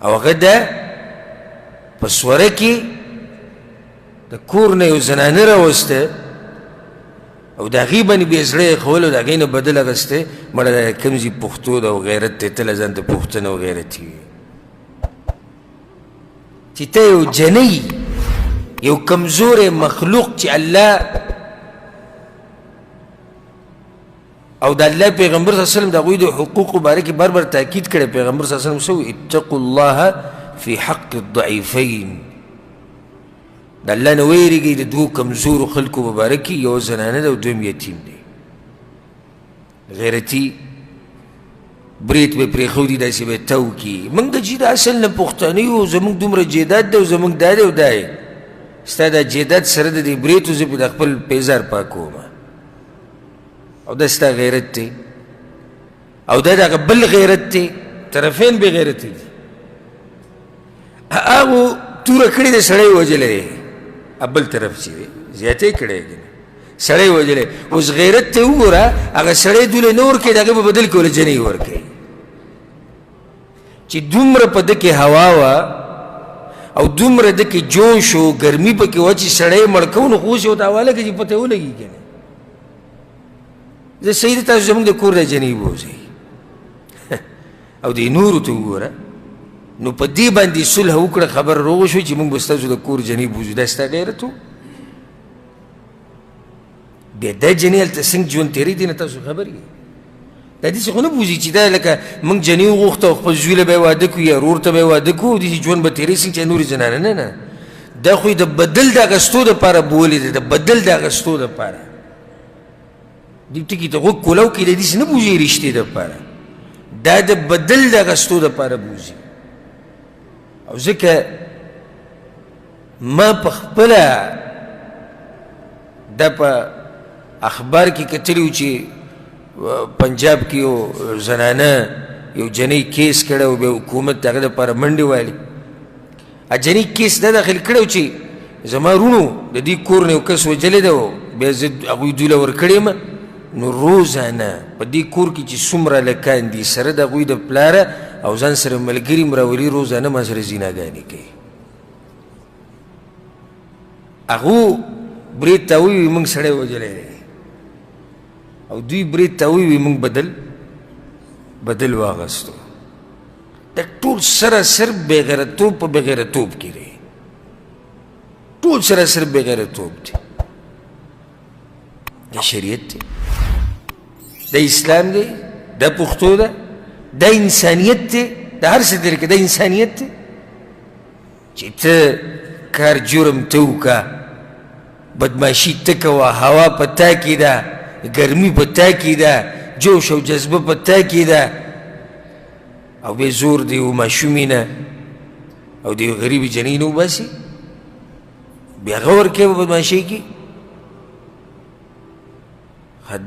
او هغه ده په سوره کې د کور نه یو زنانه راوسته او د هغې باندې بې زړه یې ښول او د هغې نه بدل اخیستی مړه دا کوم ځي پښتو ده او غیرت دی تله ځان ته پښتنه او غیرتي وي چې ته یو جنۍ یو کمزوری مخلوق چې الله او د الله پیغمبر صلی الله علیه وسلم د هغوی د حقوقو باره کې بار بار تاکید کړی پیغمبر صلی الله علیه وسلم څه وایي اتقوا الله فی حق الضعیفین د الله نه ویرېږئ د دوو کمزورو خلکو په باره کې یو زنانه ده او دویم یتیم دی غیرتي برید به پرېښودي داسې به یې تو کي موږ د چې د اصل نه پښتانه یو زموږ دومره جیداد دی او زموږ دا دی او دا یې ستا دا جیداد سره د دې بریتو زه پې د خپل پیزار پاکوم او دا ستا غیرت دی او دا د هغه بل غیرت دی طرفین بې غیرتي دي هغو توره کړې ده سړی وژلی دی بل طرف چې دی زیاتی کړی دی سړی وژلی اوس غیرت ته وګوره هغه سړی دوله نه ورکوي د هغې په بدل کې وله جنۍ ورکوي چې دومره په ده کې هوا وه او دومره ده کې جوش و ګرمي پکې وه چې سړی مړ کوو نو خو اوس یې ورته حواله کړي چې پته ولګي که نه زه صحیح ده تاسو زموږ د کور د جنۍ بوځئ او دې نورو ته وګوره نو په دې باندې صلح وکړه خبر روغ شو چې موږ به ستاسو د کور جنۍ بوځو دا ستا غیرت و بیا دا جنۍ هلته څنګه ژوند تېروي دې نه تاسو خبر یې دا داسې خو نه بوځي چې دا لکه موږ جنۍ وغوښته او خپل زوی له به یې واده کړو یا ورور ته به یې واده کړو داسې ژوند به تېروي څنګه چې نورې زنانه نه نه دا خو یې د بدل د اخیستو دپاره بولې دی د بدل د اخیستو دپاره دې ټکي ته غوږ کولو کړي دا داسې نه بوځي رشتې دپاره دا د بدل د اخیستو دپاره بوځي او ځکه ما په خپله دا په اخبار کې کتلي و چې پنجاب کې یو زنانه یو جنۍ کیس کړی و بیا حکومت د هغه دپاره منډې وایلې جنۍ کیس دا داخل کړی و چې زما رونو د دې کور نه یو کس وجلی ده او بیا زه هغوی دوی له ورکړې یم نو روزانه په دې کور کې چې څومره لکان دي سره د هغوی د پلاره او ځان سره ملګري م راولي روزانه ما سره زیناګانې کوي هغو برید ته ووي موږ سړی وژلی دی او دوی برید ته ووي موږ بدل واغستو دا ټول سراسر بېغیرتوب په بېغیرتوب کې دی ټول سراسر بېغیرتوب دی دا شریعت دی دا اسلام دی دا پښتو ده دا انسانیت دی دا هر څه دی که دا انسانیت دی چې ته کار جرم ته وکړه بدماشي ته کوه هوا په تا کې ده ګرمي په تا کې ده جوش او جذبه په تا کې ده او بې زور دی و ماشومې نه او د یو غریبې جنۍ نه وباسي بیا هغه ورکوې په بدماشۍ کې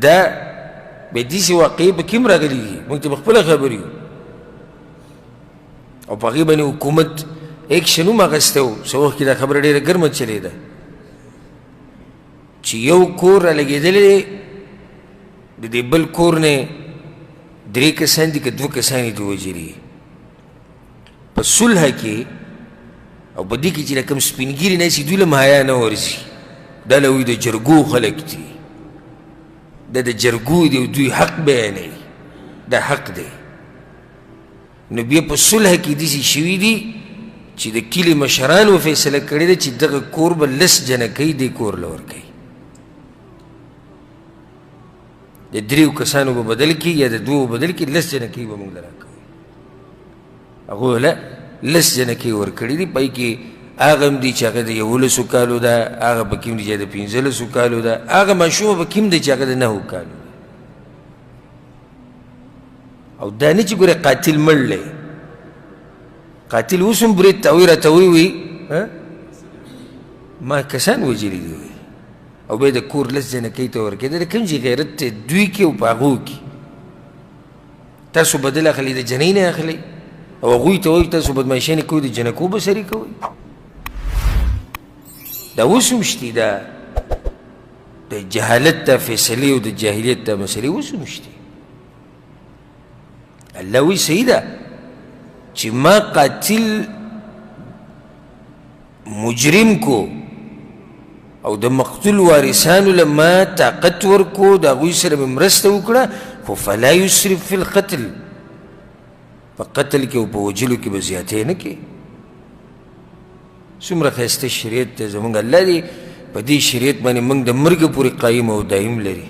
دا بیا داسې واقعې په کې هم راغلي دي موږ ته پخپله خبر یو او په هغې باندې حکومت ایکشن هم اخیستی و څه وخت کې دا خبره ډېره ګرمه چلېده چې یو کور رالګېدلی دی د دې بل کور نه 3 کسان دي که 2 کسان دي وژلي په صلح کې او په دې کې چې کوم سپین ږیري ناستي دوی له حیا نه ورځي دا له وایي د جرګو خلک دي دا د جرګو دی او دوی حق بیانوي دا حق دی نو بیا په صلح کې داسې شوي دي چې د کلي مشرانو فیصله کړې ده چې دغه کور به 10 جنکۍ دې کور له ورکوي د 3 کسانو به بدل کړي یا د 2 بدل کړي 10 جنکۍ به موږ له راکوي هغوی له 10 جنکۍ ورکړي دي پای کې هغه هم دي چې هغه د 11 کالو ده هغه پکې هم دي چې د 15 کالو ده هغه ماشومه پکې هم دی چې هغه د 9 کالو ده او دا نه چې ګوره قاتل مړلی قاتل اوس هم برید ته وایي راته وایي ما کسان وژلي دي او بیا د کور 10 جنکۍ ته ورکوي دا د کوم ځای غیرت دی دوی کې او په هغو کې تاسو بدل اخلئ د جنۍ نه اخلئ او هغوی ته وایي تاسو بدماشانې کوئ د جنکو به سرې کوئ دا اوس هم شتي دا د جهالت دا فیصلې او د جاهلیت دا مسلې اوس هم شتي الله وایي صحیح ده چې ما قاتل مجرم کو او د مقتول وارثانو له ما طاقت ورکو د هغوی سره مې مرسته وکړه خو فلا یسرف فی القتل په قتل کې او په وجلو کې به زیاتې نه کې. څومره ښایسته شریعت دی زموږ الله دی په دې شریعت باندې موږ د مرګ پورې قایم او دایم لري.